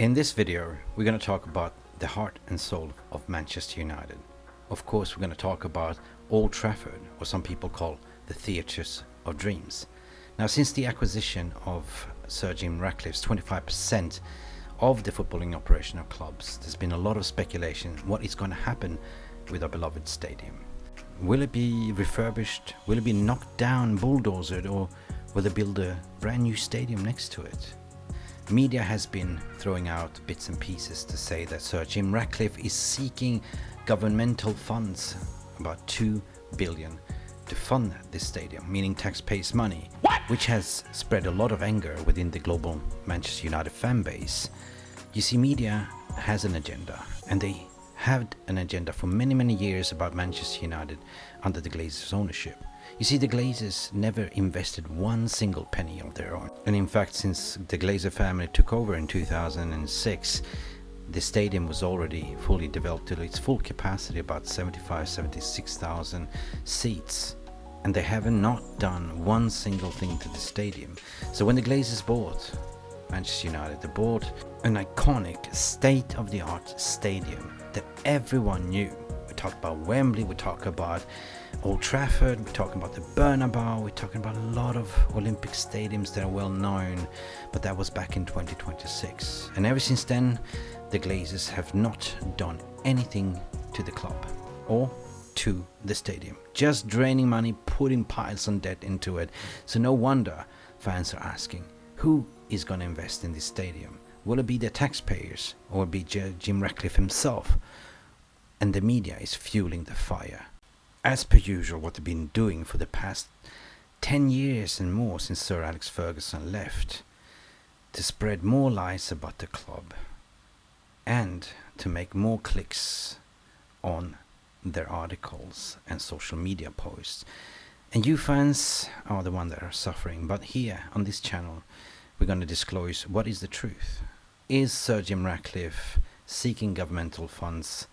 In this video, we're going to talk about the heart and soul of Manchester United. Of course, we're going to talk about Old Trafford, or some people call the Theatres of Dreams. Now, since the acquisition of Sir Jim Rattcliffe's 25% of the footballing operation of clubs, there's been a lot of speculation what is going to happen with our beloved stadium. Will it be refurbished? Will it be knocked down, bulldozed, or will they build a brand new stadium next to it? Media has been throwing out bits and pieces to say that Sir Jim Rattcliffe is seeking governmental funds, about 2 billion, to fund this stadium, meaning taxpayers' money, which has spread a lot of anger within the global Manchester United fan base. You see, media has an agenda, and they had an agenda for many years about Manchester United under the Glazers' ownership. You see, the Glazers never invested one single penny of their own. And in fact, since the Glazer family took over in 2006, the stadium was already fully developed to its full capacity, about 76,000 seats. And they have not done one single thing to the stadium. So when the Glazers bought Manchester United, they bought an iconic, state-of-the-art stadium that everyone knew. We talk about Wembley, we talk about Old Trafford, we're talking about the Bernabeu, we're talking about a lot of Olympic stadiums that are well known, but that was back in 2026. And ever since then, the Glazers have not done anything to the club or to the stadium, just draining money, putting piles on debt into it. So no wonder fans are asking, who is going to invest in this stadium? Will it be the taxpayers, or will it be Jim Ratcliffe himself? And the media is fueling the fire, as per usual, what they've been doing for the past 10 years and more since Sir Alex Ferguson left, to spread more lies about the club and to make more clicks on their articles and social media posts. And you fans are the ones that are suffering. But here on this channel, we're going to disclose what is the truth. Is Sir Jim Rattcliffe seeking governmental funds?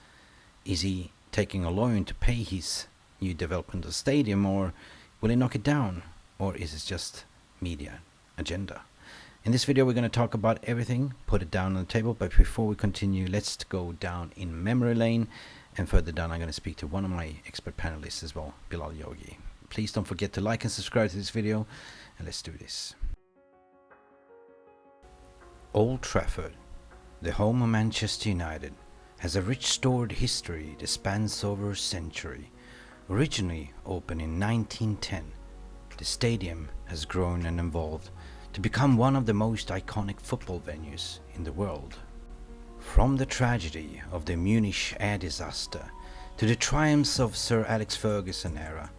Is he taking a loan to pay his new development of the stadium, or will he knock it down? Or is it just media agenda? In this video, we're going to talk about everything, put it down on the table. But before we continue, let's go down in memory lane. And further down, I'm going to speak to one of my expert panelists as well, Bilal Jogi. Please don't forget to like and subscribe to this video, and let's do this. Old Trafford, the home of Manchester United, has a rich storied history that spans over a century. Originally opened in 1910, the stadium has grown and evolved to become one of the most iconic football venues in the world. From the tragedy of the Munich air disaster to the triumphs of Sir Alex Ferguson era,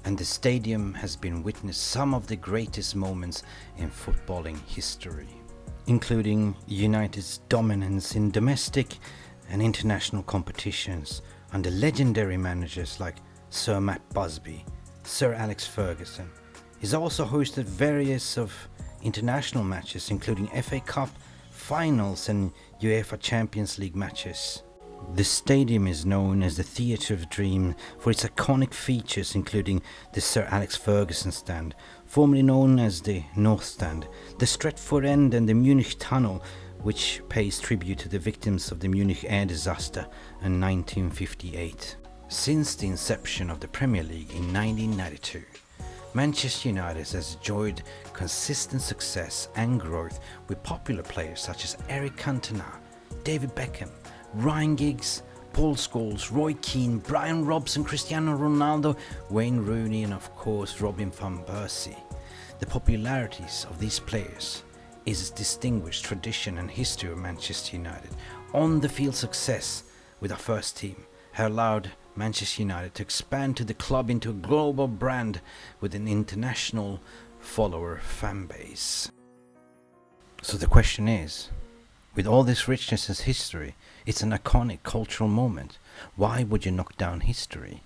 and the stadium has been witnessed some of the greatest moments in footballing history, including United's dominance in domestic and international competitions under legendary managers like Sir Matt Busby. Sir Alex Ferguson has also hosted various of international matches, including FA Cup finals and UEFA Champions League matches. The stadium is known as the Theatre of Dreams for its iconic features, including the Sir Alex Ferguson stand, formerly known as the North Stand, the Stretford End, and the Munich Tunnel, which pays tribute to the victims of the Munich air disaster in 1958. Since the inception of the Premier League in 1992, Manchester United has enjoyed consistent success and growth with popular players such as Eric Cantona, David Beckham, Ryan Giggs, Paul Scholes, Roy Keane, Brian Robson, Cristiano Ronaldo, Wayne Rooney, and of course Robin van Persie. The popularities of these players is a distinguished tradition and history of Manchester United. On-the-field success with our first team have allowed Manchester United to expand to the club into a global brand with an international follower fan base. So the question is, with all this richness and history, it's an iconic cultural moment. Why would you knock down history?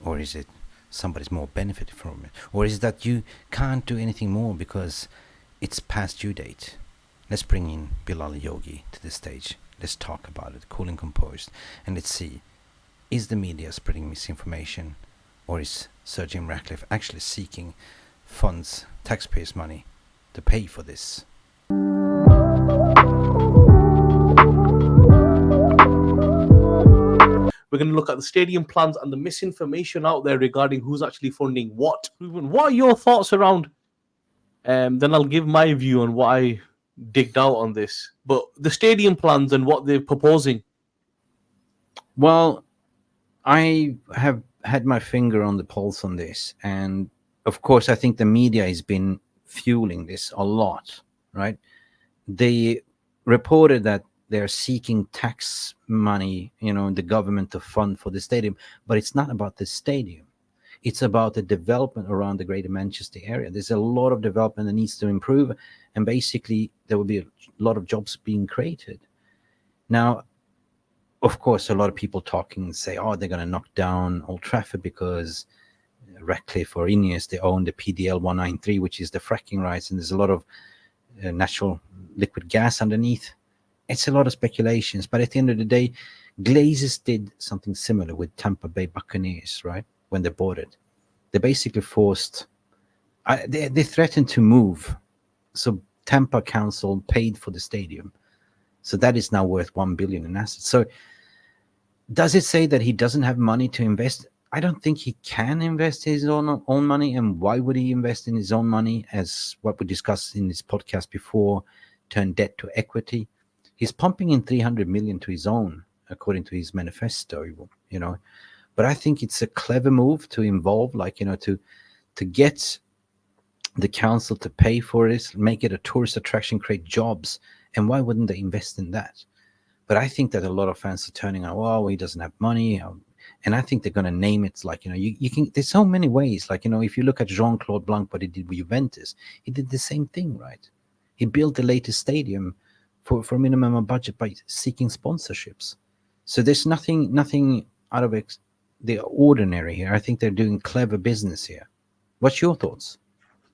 Or is it somebody's more benefited from it? Or is it that you can't do anything more because it's past due date? Let's bring in Bilal Jogi to the stage. Let's talk about it, cool and composed. And let's see, is the media spreading misinformation? Or is Sir Jim Rattcliffe actually seeking funds, taxpayers' money, to pay for this? We're going to look at the stadium plans and the misinformation out there regarding who's actually funding what. What are your thoughts around? Then I'll give my view on what I digged out on this. But the stadium plans and what they're proposing. Well, I have had my finger on the pulse on this, and of course, I think the media has been fueling this a lot, right? They reported that they're seeking tax money, the government to fund for the stadium, but it's not about the stadium. It's about the development around the Greater Manchester area. There's a lot of development that needs to improve, and basically there will be a lot of jobs being created. Now, of course, a lot of people talking and say, oh, they're going to knock down Old Trafford because Ratcliffe or Ineos, they own the PDL 193, which is the fracking rights, and there's a lot of natural liquid gas underneath. It's a lot of speculations, but at the end of the day, Glazers did something similar with Tampa Bay Buccaneers, right? When they bought it. They basically they threatened to move. So Tampa Council paid for the stadium. So that is now worth $1 billion in assets. So does it say that he doesn't have money to invest? I don't think he can invest his own money. And why would he invest in his own money? As what we discussed in this podcast before, turn debt to equity. He's pumping in 300 million to his own, according to his manifesto, But I think it's a clever move to involve, to get the council to pay for this, make it a tourist attraction, create jobs. And why wouldn't they invest in that? But I think that a lot of fans are turning on, oh, he doesn't have money. And I think they're going to name it you can, there's so many ways. If you look at Jean-Claude Blanc, what he did with Juventus, he did the same thing, right? He built the latest stadium for a minimum budget by seeking sponsorships. So there's nothing out of the ordinary here. I think they're doing clever business here. What's your thoughts?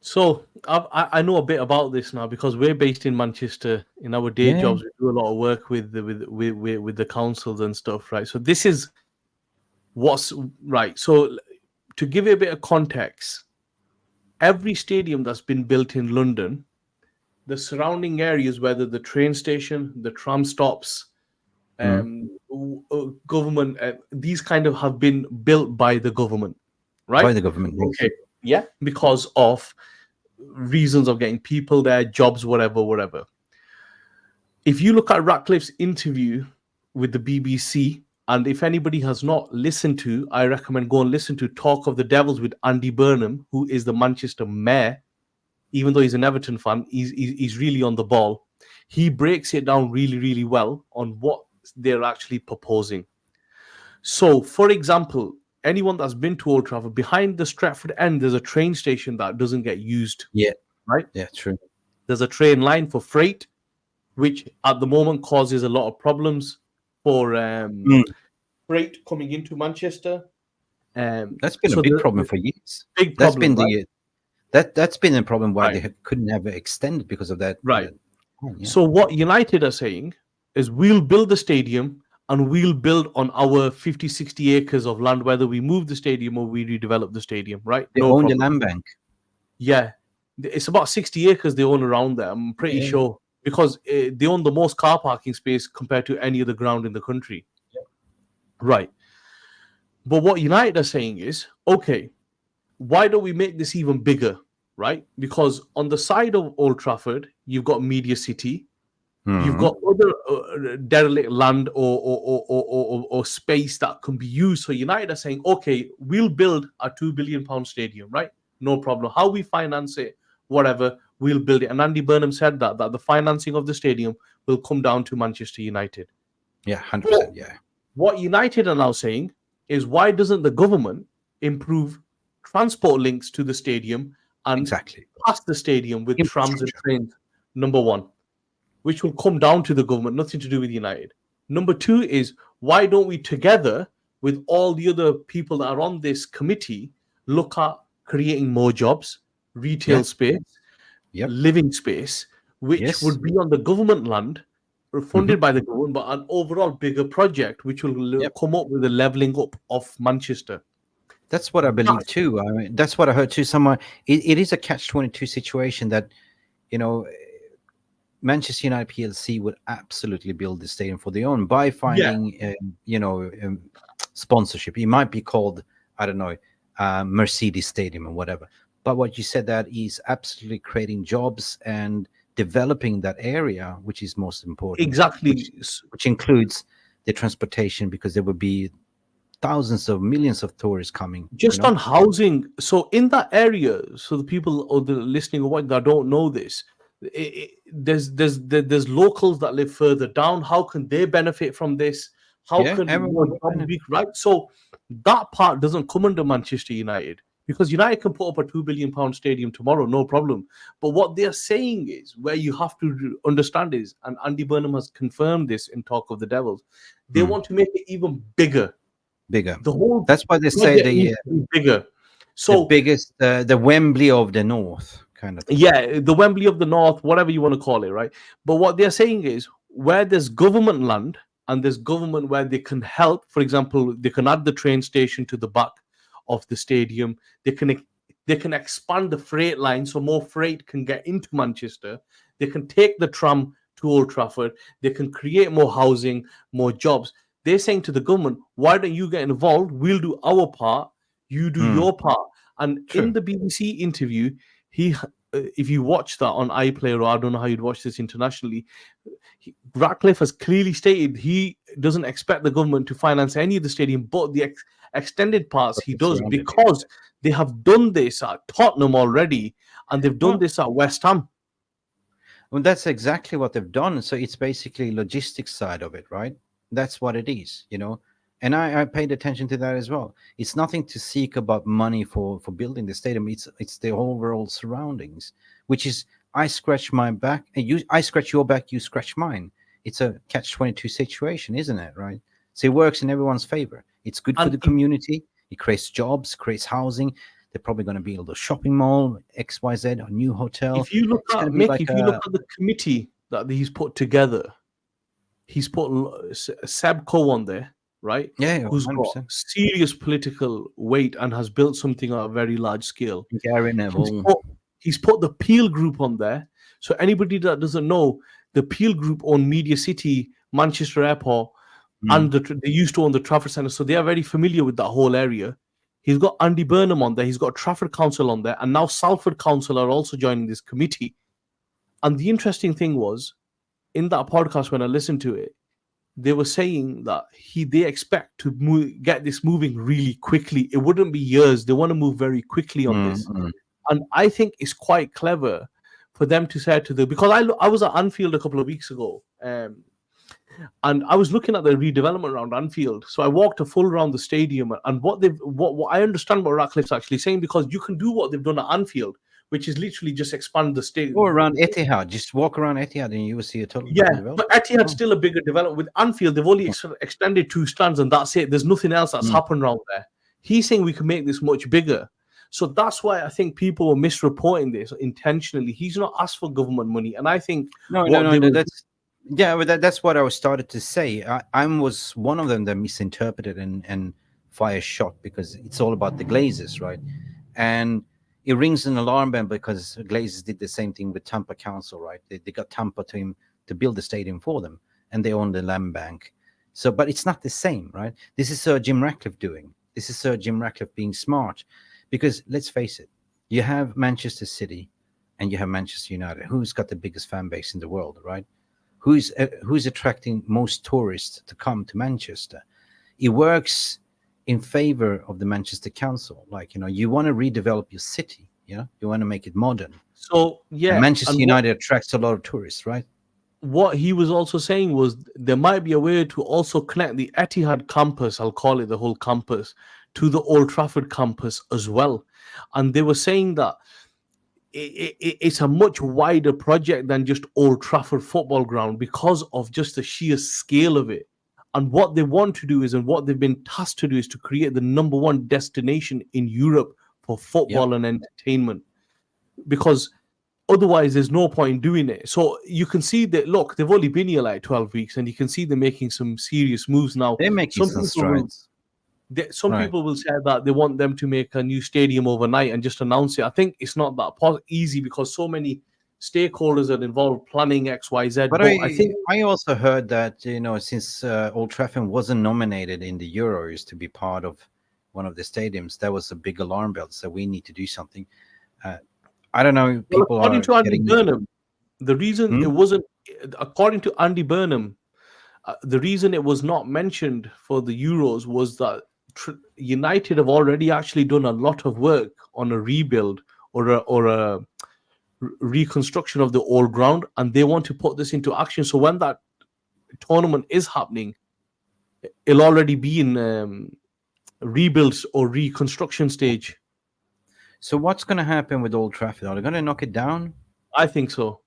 So I know a bit about this now because we're based in Manchester. In our day jobs, we do a lot of work with the councils and stuff, right? So this is what's right. So to give you a bit of context, every stadium that's been built in London, the surrounding areas, whether the train station, the tram stops, government, these kind of have been built by the government, right? By the government, okay, yeah, because of reasons of getting people there, jobs, whatever. If you look at Ratcliffe's interview with the BBC, and if anybody has not listened to, I recommend go and listen to Talk of the Devils with Andy Burnham, who is the Manchester mayor. Even though he's an Everton fan, he's really on the ball. He breaks it down really, really well on what they're actually proposing. So, for example, anyone that's been to Old Trafford, behind the Stratford end, there's a train station that doesn't get used. Yeah. Right? Yeah, true. There's a train line for freight, which at the moment causes a lot of problems for freight coming into Manchester. That's been a big problem for years. Big problem, that's been a problem why they couldn't have extended because of that. Right. So what United are saying is we'll build the stadium and we'll build on our 50, 60 acres of land, whether we move the stadium or we redevelop the stadium, right? They own the land bank. Yeah. It's about 60 acres they own around there, I'm pretty sure, because they own the most car parking space compared to any other ground in the country. Yeah. Right. But what United are saying is, okay, why don't we make this even bigger, right? Because on the side of Old Trafford, you've got Media City, you've got other derelict land or space that can be used. So United are saying, okay, we'll build a £2 billion stadium, right? No problem. How we finance it, whatever, we'll build it. And Andy Burnham said that the financing of the stadium will come down to Manchester United. Yeah, 100%, yeah. What United are now saying is, why doesn't the government improve transport links to the stadium and past the stadium with trams and trains? Number one, which will come down to the government, nothing to do with United. Number two is, why don't we together with all the other people that are on this committee look at creating more jobs, retail space, living space, which would be on the government land, funded by the government, but an overall bigger project which will come up with a leveling up of Manchester. That's what I believe too. I mean, that's what I heard too. Somewhere, it is a catch-22 situation that, Manchester United PLC would absolutely build the stadium for their own by finding, sponsorship. It might be called, I don't know, Mercedes Stadium or whatever. But what you said, that is absolutely creating jobs and developing that area, which is most important, exactly. which includes the transportation, because there will be thousands of millions of tourists coming. Just on housing, so in that area, so the people or the listening or what that don't know this, there's locals that live further down. How can they benefit from this? How Yeah, can everyone will jobs benefit. be right? So that part doesn't come under Manchester United, because United can put up a £2 billion stadium tomorrow, no problem. But what they're saying is, where you have to understand is, and Andy Burnham has confirmed this in Talk of the Devils, they want to make it even bigger. Bigger. The whole That's why they say project needs to be bigger. the So biggest, the Wembley of the North kind of thing. yeah, the Wembley of the North, whatever you want to call it, right? But what they're saying is, where there's government land and there's government where they can help. For example, they can add the train station to the back of the stadium. They can expand the freight line so more freight can get into Manchester. They can take the tram to Old Trafford. They can create more housing, more jobs. They're saying to the government, why don't you get involved? We'll do our part. You do your part. And True. in the BBC interview, if you watch that on iPlayer, or I don't know how you'd watch this internationally, Ratcliffe has clearly stated he doesn't expect the government to finance any of the stadium, but the extended parts he does, because they have done this at Tottenham already, and they've done this at West Ham. Well, that's exactly what they've done. So it's basically logistics side of it, right? That's what it is, And I paid attention to that as well. It's nothing to seek about money for building the stadium. It's the overall surroundings, which is, I scratch my back, and I scratch your back, you scratch mine. It's a catch-22 situation, isn't it? Right? So it works in everyone's favor. It's good for the community. It creates jobs, creates housing. They're probably going to build a shopping mall, XYZ, a new hotel. If you look at Mick, if you look at the committee that he's put together, he's put Seb Coe on there, right? Yeah, who's 100%. got serious political weight and has built something on a very large scale. Gary Neville. He's put the Peel Group on there. So anybody that doesn't know, the Peel Group own Media City, Manchester Airport, and they used to own the Trafford Centre. So they are very familiar with that whole area. He's got Andy Burnham on there. He's got Trafford Council on there. And now Salford Council are also joining this committee. And the interesting thing was, in that podcast, when I listened to it, they were saying that they expect to get this moving really quickly. It wouldn't be years. They want to move very quickly on this. And I think it's quite clever for them to say because I was at Anfield a couple of weeks ago, and I was looking at the redevelopment around Anfield. So I walked a full round the stadium, and what I understand what Ratcliffe's actually saying, because you can do what they've done at Anfield, which is literally just expand the stadium. Or around Etihad. Just walk around Etihad and you will see a total development. But Etihad's still a bigger development. With Anfield, they've only extended 2 stands, and that's it. There's nothing else that's happened around there. He's saying we can make this much bigger. So that's why I think people were misreporting this intentionally. He's not asked for government money. And I think... No, that's what I was started to say. I was one of them that misinterpreted and fire shot, because it's all about the Glazers, right? And it rings an alarm bell, because Glazers did the same thing with Tampa Council, right? They got Tampa to build the stadium for them, and they own the land bank. So, but it's not the same, right? This is Sir Jim Rattcliffe doing. This is Sir Jim Rattcliffe being smart, because let's face it, you have Manchester City and you have Manchester United. Who's got the biggest fan base in the world, right? Who's attracting most tourists to come to Manchester? It works in favor of the Manchester Council. Like, you want to redevelop your city, you want to make it modern. So, yeah. And Manchester United attracts a lot of tourists, right? What he was also saying was there might be a way to also connect the Etihad campus, I'll call it the whole campus, to the Old Trafford campus as well. And they were saying that it's a much wider project than just Old Trafford football ground, because of just the sheer scale of it. And what they want to do is, and what they've been tasked to do, is to create the #1 destination in Europe for football and entertainment. Because otherwise, there's no point in doing it. So you can see that, look, they've only been here like 12 weeks, and you can see they're making some serious moves now. They're making some strides. Some people will say that they want them to make a new stadium overnight and just announce it. I think it's not that easy, because so many stakeholders that involved planning X, Y, Z. But But I think I also heard that, since Old Trafford wasn't nominated in the Euros to be part of one of the stadiums, that was a big alarm bell. So we need to do something. Uh, I don't know. well, People are getting. The reason Hmm? it wasn't, according to Andy Burnham, the reason it was not mentioned for the Euros was that United have already actually done a lot of work on a rebuild or a reconstruction of the old ground, and they want to put this into action. So when that tournament is happening, it'll already be in rebuilds or reconstruction stage. So what's going to happen with Old Trafford? Are they going to knock it down? I think so.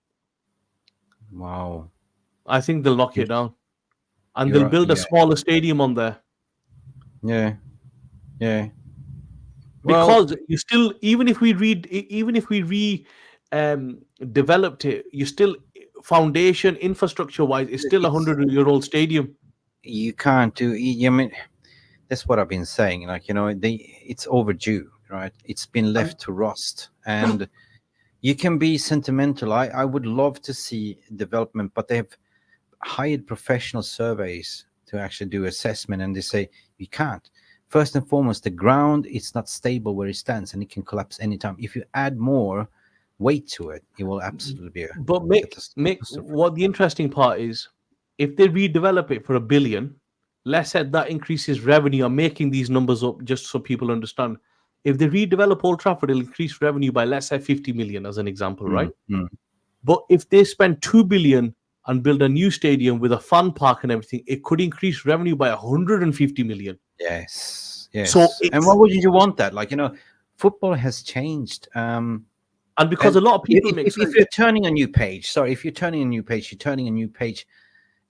Wow. I think they'll knock You- it down, and they'll You're build a yeah, smaller stadium on there. yeah, yeah. Well, Because you still, even if we developed it, you still, foundation infrastructure wise, it's still a it's 100-year-old stadium. you can't do. I mean, that's what I've been saying. Like it's overdue, right? It's been And left to rust, and you can be sentimental. I would love to see development, but they've hired professional surveys to actually do assessment, and they say you can't. First and foremost, the ground is not stable where it stands, and it can collapse anytime. If you add more weight to it, it will absolutely be a but make catastrophe. what the interesting part is, if they redevelop it for 1 billion, let's say that increases revenue. I'm making these numbers up just so people understand. If they redevelop Old Trafford, it'll increase revenue by, let's say, 50 million as an example, right? Mm, mm. But if they spend 2 billion and build a new stadium with a fun park and everything, it could increase revenue by 150 million. Yes, So yes. And it's, why would you want that? Like, football has changed. and because a And lot of people make if sense. you're turning a new page, sorry, if you're turning a new page, you're turning a new page,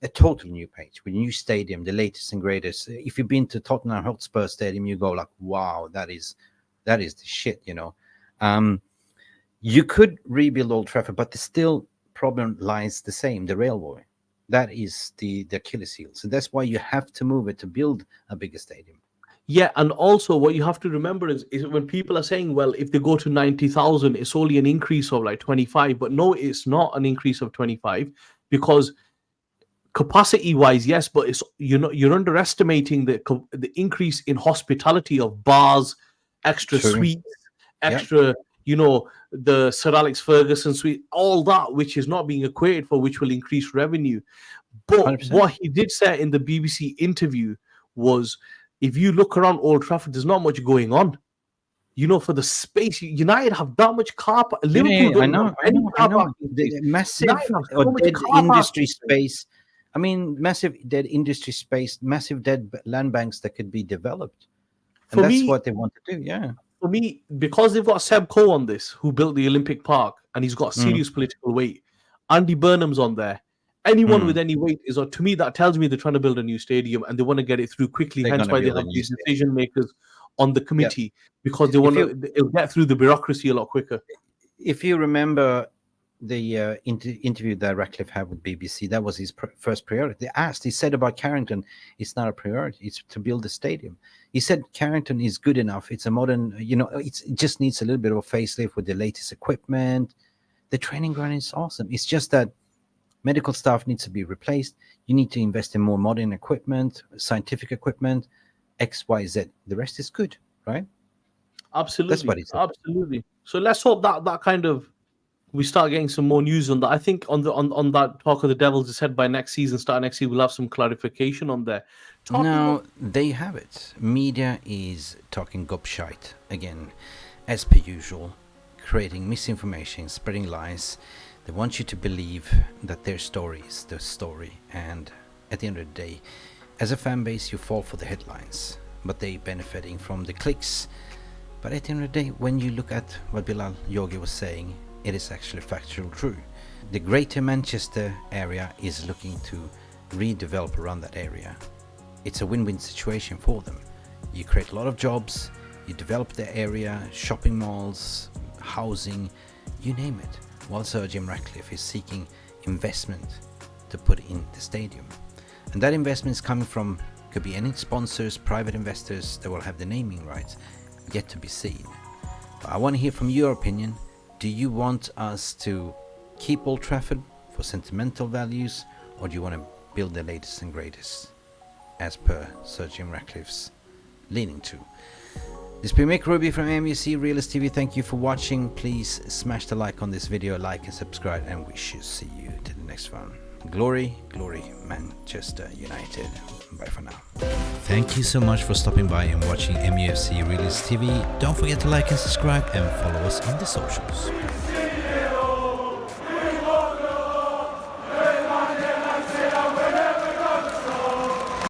a total new page with a new stadium, the latest and greatest. If you've been to Tottenham Hotspur Stadium, you go like, wow, that is the shit. You could rebuild Old Trafford, but the still problem lies the same, the railway. That is the Achilles heel. So that's why you have to move it to build a bigger stadium. Yeah, and also what you have to remember is when people are saying, well, if they go to 90,000, it's only an increase of like 25. But no, it's not an increase of 25, because capacity wise, yes, but it's, you're underestimating the increase in hospitality of bars, extra True. suites, Yep. extra, the Sir Alex Ferguson suite, all that which is not being equated for, which will increase revenue. But 100%. what he did say in the BBC interview was, if you look around Old Trafford, there's not much going on. For the space, United have that much car park. Yeah, Liverpool yeah, I don't have know, I any know, I car know. parking space. The massive United have or so much dead car industry parking space. space. I mean, massive dead industry space, massive dead land banks that could be developed, and For that's me, what they want to do. Yeah. because they've got Seb Coe on this, who built the Olympic Park, and he's got Mm, serious political weight. Andy Burnham's on there. Anyone with mm. any weight is on. To me, that tells me they're trying to build a new stadium and they want to get it through quickly. They're Hence gonna why they build a have new these stadium. decision makers on the Yep. committee, because they want If you to. It'll get through the bureaucracy a lot quicker. if you remember the interview that Ratcliffe had with BBC, that was his first priority. He said about Carrington, it's not a priority, it's to build the stadium. He said Carrington is good enough. It's a modern, it just needs a little bit of a facelift with the latest equipment. The training ground is awesome. It's just that medical staff needs to be replaced. You need to invest in more modern equipment, scientific equipment, X, Y, Z. The rest is good, right? That's what Absolutely, he said. absolutely. So let's hope that kind of, we start getting some more news on that. I think on that talk of the Devils, it said by next season, start next year, we'll have some clarification on there. Talking Now, of, there you have it. Media is talking gobshite again, as per usual, creating misinformation, spreading lies. They want you to believe that their story is the story, and at the end of the day, as a fan base, you fall for the headlines, but they benefiting from the clicks. But at the end of the day, when you look at what Bilal Jogi was saying, it is actually factual true. The greater Manchester area is looking to redevelop around that area. It's a win-win situation for them. You create a lot of jobs, you develop the area, shopping malls, housing, you name it, while Sir Jim Rattcliffe is seeking investment to put in the stadium. And that investment is coming from, could be any sponsors, private investors that will have the naming rights, yet to be seen. But I want to hear from your opinion. Do you want us to keep Old Trafford for sentimental values, or do you want to build the latest and greatest, as per Sir Jim Rattcliffe's leaning to? This has been Mick Ruby from Mufc Realist TV. Thank you for watching. Please smash the like on this video, like and subscribe, and we shall see you to the next one. Glory, glory, Manchester United. Bye for now. Thank you so much for stopping by and watching Mufc Realist TV. Don't forget to like and subscribe and follow us on the socials.